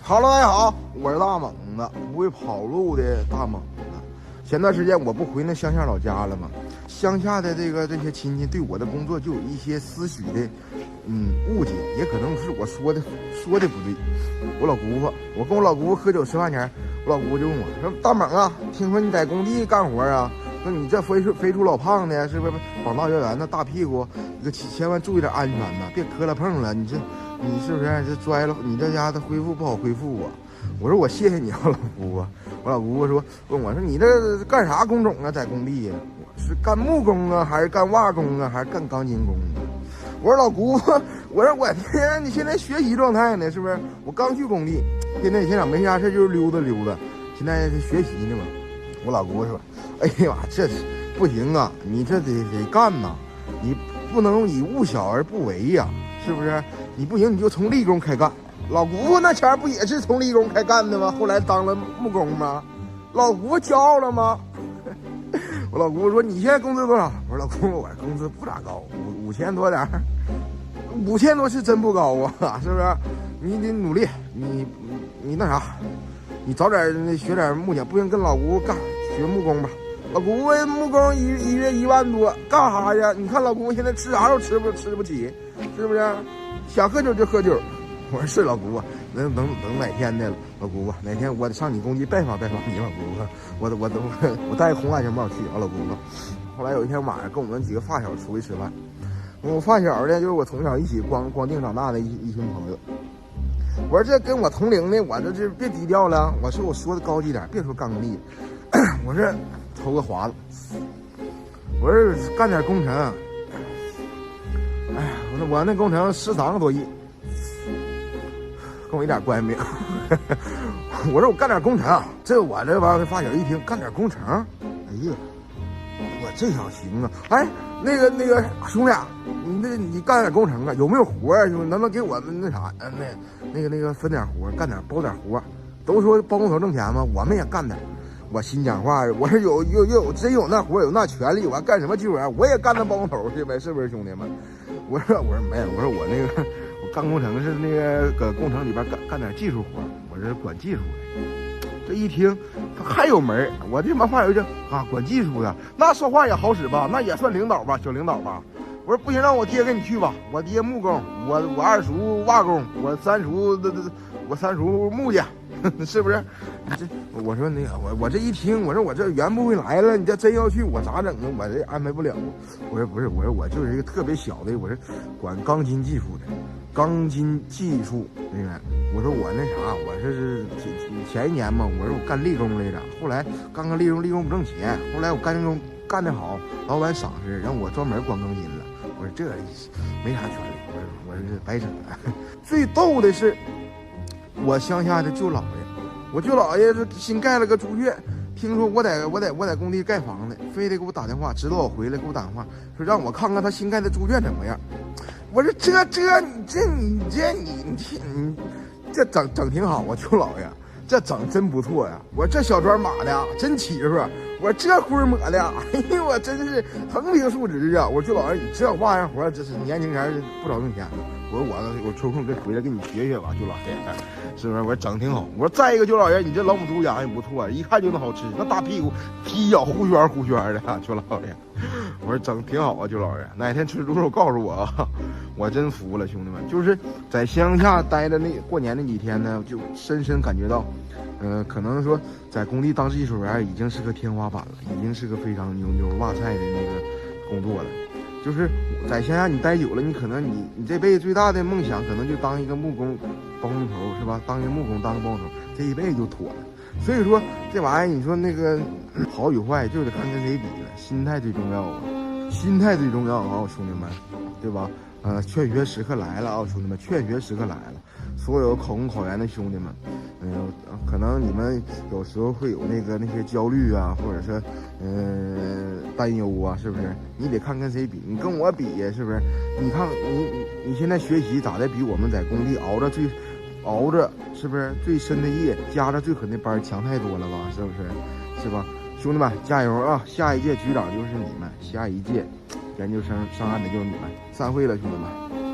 哈喽，大家好，我是大猛子，不会跑路的大猛子。前段时间我不回那乡下老家了吗？乡下的这些亲戚对我的工作就有一些些许的误解，也可能是我说的不对。我老姑父，我跟我老姑父喝酒吃饭前，我老姑父就问我说：“大猛啊，听说你在工地干活啊？说你这肥猪老胖的，是不是膀大腰圆的大屁股？你可千万注意点安全呐，别磕了碰了。你是不是这摔了？你这家的恢复不好恢复啊？”我说：“我谢谢你啊，老姑父。”我老姑父问我说：“你这干啥工种啊？在工地呀？我是干木工啊，还是干瓦工啊，还是干钢筋工啊？”我说：“老姑父，我说我天，你现在学习状态呢，是不是？我刚去工地，现在没啥事就是溜达溜达，现在是学习呢嘛。”我老姑父说：“哎呀，这不行啊，你这得干呐，你不能以物小而不为呀，是不是？你不行你就从立工开干。”老姑父那前不也是从立工开干的吗？后来当了木工吗？老姑父骄傲了吗？我老姑父说：“你现在工资多少？”我说：“老姑父，我工资不咋高，5000多点，5000多是真不高啊，是不是？你得努力，你那啥，你早点学点木匠，不行跟老姑父干学木工吧。”老姑父木工一月1万多，干啥呀？你看老姑父现在吃啥都吃不起，是不是？想喝酒就喝酒。我说：“是老姑父，等哪天的老姑父，哪天我得上你工地拜访拜访你，老姑父，我戴个红安全帽去啊，老姑父。”后来有一天晚上，跟我们几个发小出去吃饭，我发小呢就是我从小一起光腚长大的一群朋友。我说这跟我同龄的，我这是别低调了，我说的高级点，别说干工地，我说抽个华子，我说干点工程，哎呀，我那工程13个多亿。跟我一点关系没有。我说我干点工程，这我这帮发小一听干点工程，哎呀，我这小行啊！哎，那个兄弟，你干点工程啊？有没有活啊？能不能给我们那啥？那个分点活，干点包点活？都说包工头挣钱嘛，我们也干点。我心讲话，我说有真有那活，有那权利，我干什么技术员，我也干那包工头去呗，是不是兄弟们？我说没有，我说我那个。干工程是那个搁工程里边干点技术活，我这管技术的。这一听他还有门，我这帮发小就啊管技术的，那说话也好使吧，那也算领导吧，小领导吧。我说不行，让我爹跟你去吧，我爹木工，我二叔瓦工，我三叔木匠，是不是？我说那个我这一听，我说我这圆不回来了，你这真要去我咋整啊？我这安排不了。我说不是，我说我就是一个特别小的，我是管钢筋技术的。钢筋技术人员，我说我那啥，我是前一年嘛，我说我干立工来着，后来干立工不挣钱，后来我干立工干得好，老板赏识，让我专门管钢筋了。我说这没啥权利，我说这白扯。最逗的是，我乡下的舅姥爷，我舅姥爷是新盖了个猪圈，听说我在工地盖房子，非得给我打电话，知道我回来给我打电话，说让我看看他新盖的猪圈怎么样。我说你这整挺好啊，舅姥爷，这整真不错呀。我说这小砖码的啊，真齐实。我说这灰抹的，哎呦，我真是横平竖直啊。我说舅姥爷，你这花样活，这是年轻人不少挣钱。我说我抽空回来跟你学学吧，舅姥爷，是不是？我说整挺好。我说再一个，舅姥爷，你这老母猪养也不错，一看就能好吃，那大屁股踢脚呼圈的，舅姥爷。我说整挺好啊，舅姥爷，哪天吃猪肉告诉我啊！我真服了，兄弟们，就是在乡下待的过年那几天呢，就深深感觉到，可能说在工地当技术员已经是个天花板了，已经是个非常牛哇塞的那个工作了。就是在乡下你待久了，你可能你这辈子最大的梦想可能就当一个木工包工头，是吧？当一个木工，当个包工头，这一辈子就妥了。所以说这玩意儿，你说那个好与坏，就得看跟谁比了。心态最重要啊，心态最重要啊，兄弟们，对吧？劝学时刻来了啊，兄弟们，劝学时刻来了。所有考公考研的兄弟们，可能你们有时候会有那些焦虑啊，或者是担忧啊，是不是？你得看跟谁比，你跟我比呀，是不是？你看你现在学习咋的，比我们在工地熬着是不是最深的夜，加着最狠的班强太多了吧？是不是？是吧？兄弟们加油啊！下一届局长就是你们，下一届研究生上岸的就是你们。散会了，兄弟们。